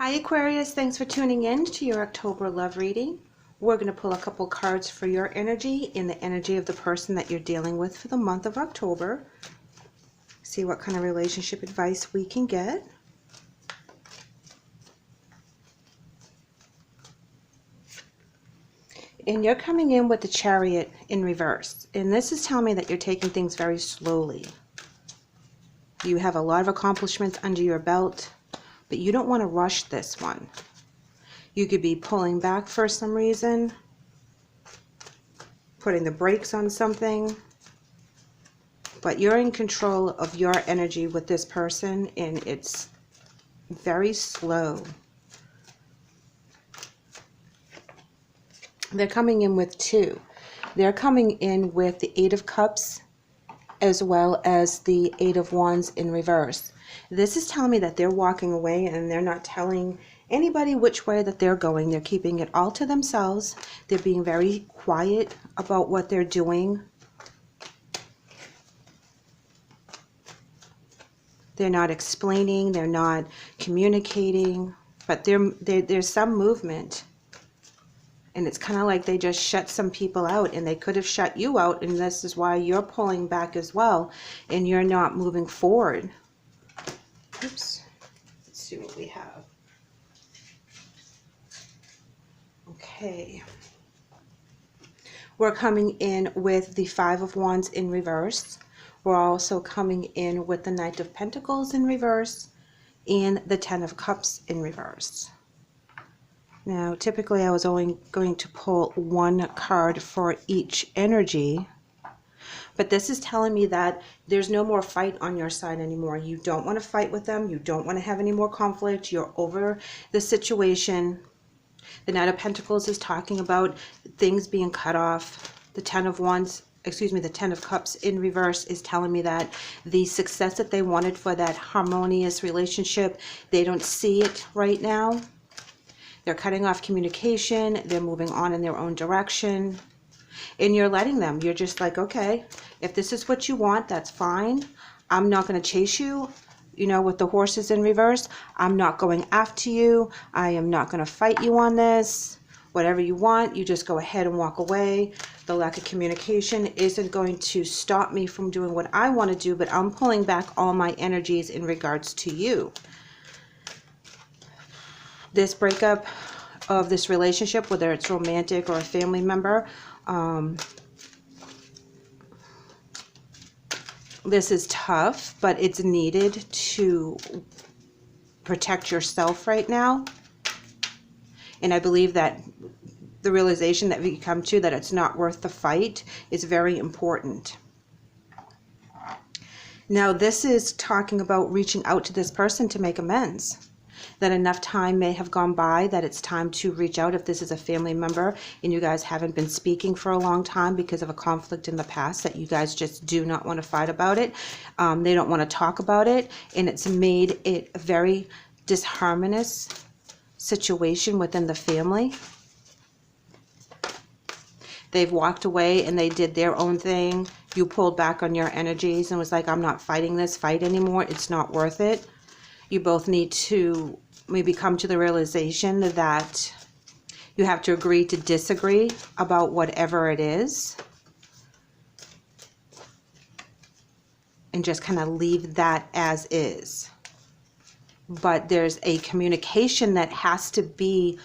Hi Aquarius, thanks for tuning in to your October love reading. We're going to pull a couple cards for your energy in the energy of the person that you're dealing with for the month of October. See what kind of relationship advice we can get. And you're coming in with the Chariot in reverse. And this is telling me that you're taking things very slowly. You have a lot of accomplishments under your belt, but you don't want to rush this one. You could be pulling back for some reason, putting the brakes on something, but you're in control of your energy with this person, and it's very slow. They're coming in with two. They're coming in with the Eight of Cups as well as the Eight of Wands in reverse. This is telling me that they're walking away and they're not telling anybody which way that they're going. They're keeping it all to themselves. They're being very quiet about what they're doing. They're not explaining. They're not communicating. But there's some movement. And it's kind of like they just shut some people out, and they could have shut you out, and this is why you're pulling back as well, and you're not moving forward. Oops. Let's see what we have. Okay. We're coming in with the Five of Wands in reverse. We're also coming in with the Knight of Pentacles in reverse and the Ten of Cups in reverse. Now, typically I was only going to pull one card for each energy, but this is telling me that there's no more fight on your side anymore. You don't want to fight with them. You don't want to have any more conflict. You're over the situation. The Knight of Pentacles is talking about things being cut off. The Ten of Wands, the Ten of Cups in reverse is telling me that the success that they wanted for that harmonious relationship, they don't see it right now. They're cutting off communication. They're moving on in their own direction. And you're letting them. You're just like, okay, if this is what you want, that's fine. I'm not going to chase you, with the horses in reverse. I'm not going after you. I am not going to fight you on this. Whatever you want, you just go ahead and walk away. The lack of communication isn't going to stop me from doing what I want to do, but I'm pulling back all my energies in regards to you. This breakup of this relationship, whether it's romantic or a family member, this is tough, but it's needed to protect yourself right now. And I believe that the realization that we come to that it's not worth the fight is very important. Now, this is talking about reaching out to this person to make amends. That enough time may have gone by that it's time to reach out if this is a family member and you guys haven't been speaking for a long time because of a conflict in the past that you guys just do not want to fight about it. They don't want to talk about it, and it's made it a very disharmonious situation within the family. They've walked away and they did their own thing. You pulled back on your energies and was like, I'm not fighting this fight anymore. It's not worth it. You both need to maybe come to the realization that you have to agree to disagree about whatever it is. And just kind of leave that as is. But there's a communication that has to be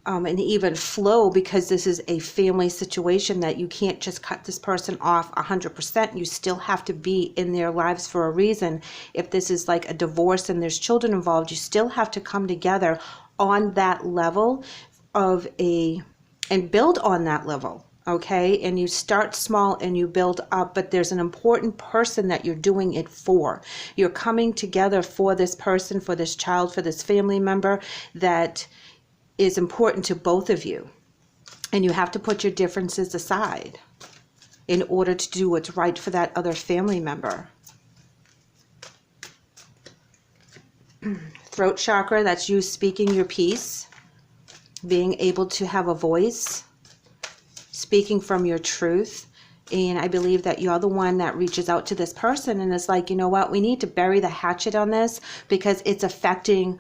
an even flow, because this is a family situation that you can't just cut this person off 100%. You still have to be in their lives for a reason. If this is like a divorce and there's children involved, you still have to come together on that level and build on that level. Okay, and you start small and you build up, but there's an important person that you're doing it for. You're coming together for this person, for this child, for this family member that is important to both of you. And you have to put your differences aside in order to do what's right for that other family member. Throat chakra, that's you speaking your piece, being able to have a voice, speaking from your truth. And I believe that you're the one that reaches out to this person and is like, you know what, we need to bury the hatchet on this because it's affecting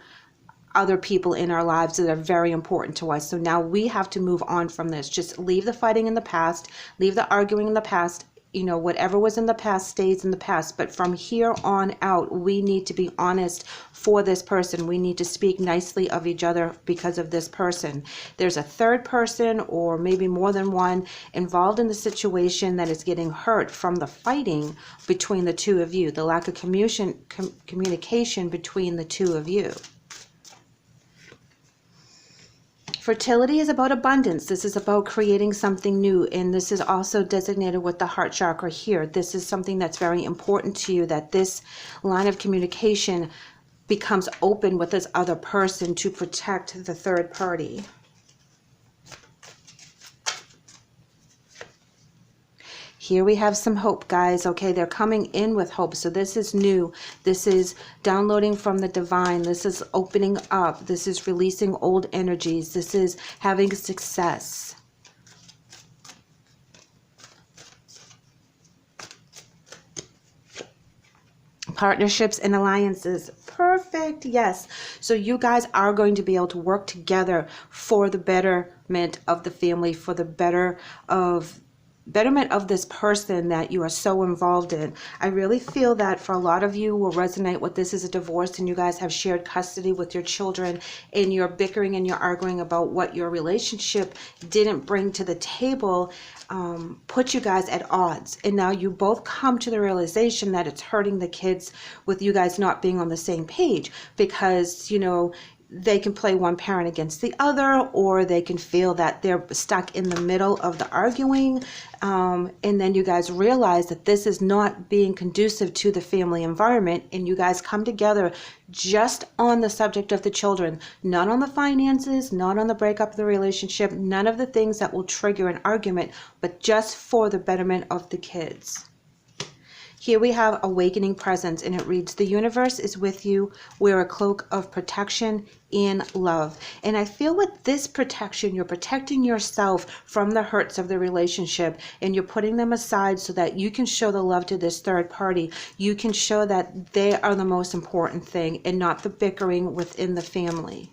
other people in our lives that are very important to us. So now we have to move on from this. Just leave the fighting in the past, leave the arguing in the past. You know, whatever was in the past stays in the past. But from here on out, we need to be honest for this person. We need to speak nicely of each other because of this person. There's a third person, or maybe more than one, involved in the situation that is getting hurt from the fighting between the two of you, the lack of communication between the two of you. Fertility is about abundance. This is about creating something new, and this is also designated with the heart chakra here. This is something that's very important to you, that this line of communication becomes open with this other person to protect the third party. Here we have some hope, guys. Okay, they're coming in with hope. So this is new. This is downloading from the divine. This is opening up. This is releasing old energies. This is having success. Partnerships and alliances. Perfect. Yes. So you guys are going to be able to work together for the betterment of the family, for the betterment of this person that you are so involved in. I really feel that for a lot of you will resonate with this as a divorce, and you guys have shared custody with your children, and you're bickering and you're arguing about what your relationship didn't bring to the table, put you guys at odds. And now you both come to the realization that it's hurting the kids with you guys not being on the same page, because, you know, they can play one parent against the other, or they can feel that they're stuck in the middle of the arguing. And then you guys realize that this is not being conducive to the family environment, and you guys come together just on the subject of the children, not on the finances, not on the breakup of the relationship, none of the things that will trigger an argument, but just for the betterment of the kids. Here we have awakening presence, and it reads, the universe is with you. Wear a cloak of protection and love. And I feel with this protection, you're protecting yourself from the hurts of the relationship, and you're putting them aside so that you can show the love to this third party. You can show that they are the most important thing and not the bickering within the family.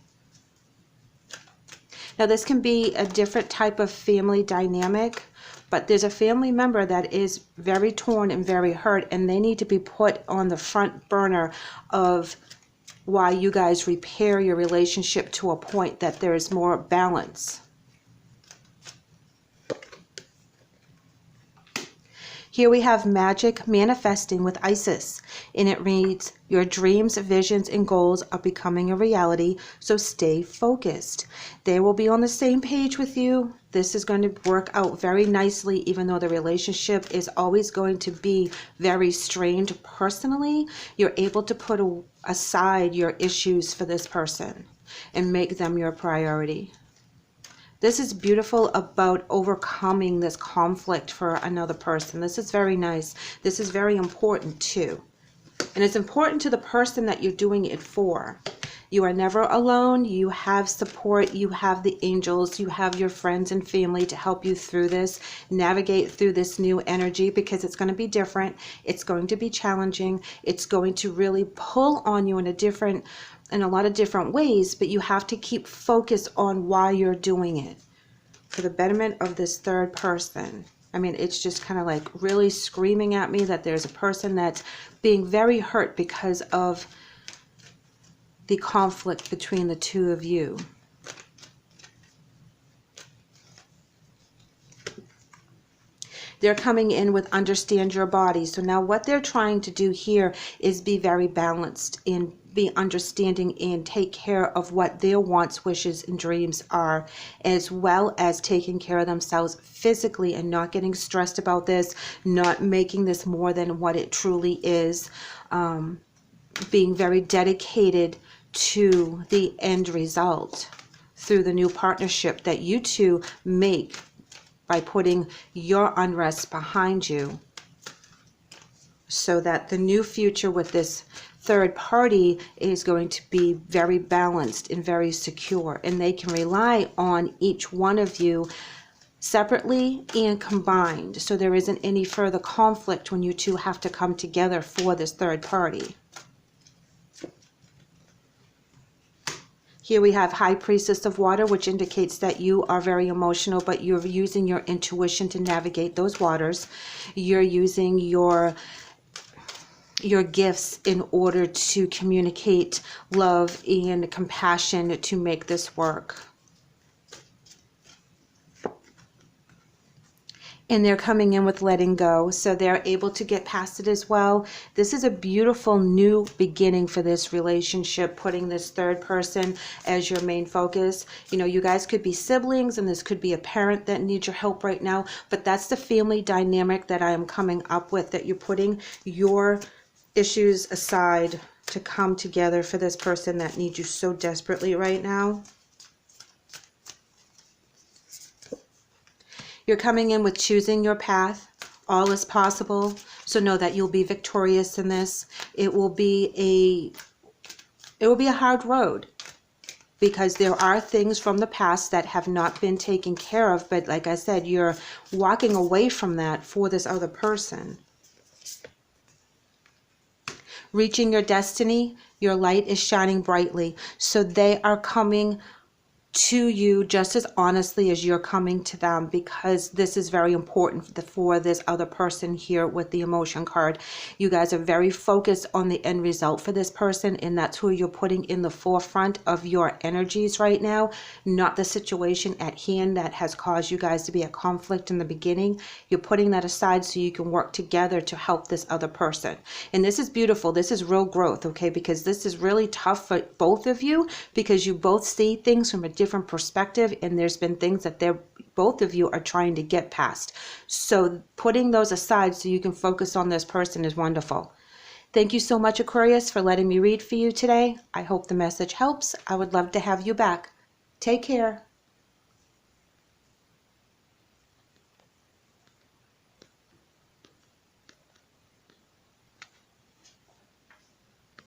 Now, this can be a different type of family dynamic, but there's a family member that is very torn and very hurt, and they need to be put on the front burner of why you guys repair your relationship to a point that there is more balance. Here we have magic manifesting with Isis, and it reads, your dreams, visions, and goals are becoming a reality, so stay focused. They will be on the same page with you. This is going to work out very nicely, even though the relationship is always going to be very strained personally. You're able to put aside your issues for this person and make them your priority. This is beautiful about overcoming this conflict for another person. This is very nice. This is very important too. And it's important to the person that you're doing it for. You are never alone. You have support. You have the angels. You have your friends and family to help you through this, navigate through this new energy, because it's going to be different. It's going to be challenging. It's going to really pull on you in a lot of different ways, but you have to keep focused on why you're doing it for the betterment of this third person. I mean, it's just kind of like really screaming at me that there's a person that's being very hurt because of the conflict between the two of you. They're coming in with understand your body. So now what they're trying to do here is be very balanced and be understanding and take care of what their wants, wishes, and dreams are, as well as taking care of themselves physically and not getting stressed about this, not making this more than what it truly is, being very dedicated to the end result through the new partnership that you two make by putting your unrest behind you, so that the new future with this third party is going to be very balanced and very secure, and they can rely on each one of you separately and combined, so there isn't any further conflict when you two have to come together for this third party. Here we have High Priestess of Water, which indicates that you are very emotional, but you're using your intuition to navigate those waters. You're using your gifts in order to communicate love and compassion to make this work. And they're coming in with letting go, so they're able to get past it as well. This is a beautiful new beginning for this relationship, putting this third person as your main focus. You know, you guys could be siblings, and this could be a parent that needs your help right now, but that's the family dynamic that I am coming up with, that you're putting your issues aside to come together for this person that needs you so desperately right now. You're coming in with choosing your path. All is possible. So know that you'll be victorious in this. It will be a hard road, because there are things from the past that have not been taken care of. But like I said, you're walking away from that for this other person. Reaching your destiny, your light is shining brightly. So they are coming to you just as honestly as you're coming to them, because this is very important for this other person here with the emotion card. You guys are very focused on the end result for this person, and that's who you're putting in the forefront of your energies right now, not the situation at hand that has caused you guys to be a conflict in the beginning. You're putting that aside so you can work together to help this other person. And this is beautiful. This is real growth, okay? Because this is really tough for both of you, because you both see things from a different perspective, and there's been things that both of you are trying to get past. So putting those aside so you can focus on this person is wonderful. Thank you so much, Aquarius, for letting me read for you today. I hope the message helps. I would love to have you back. Take care.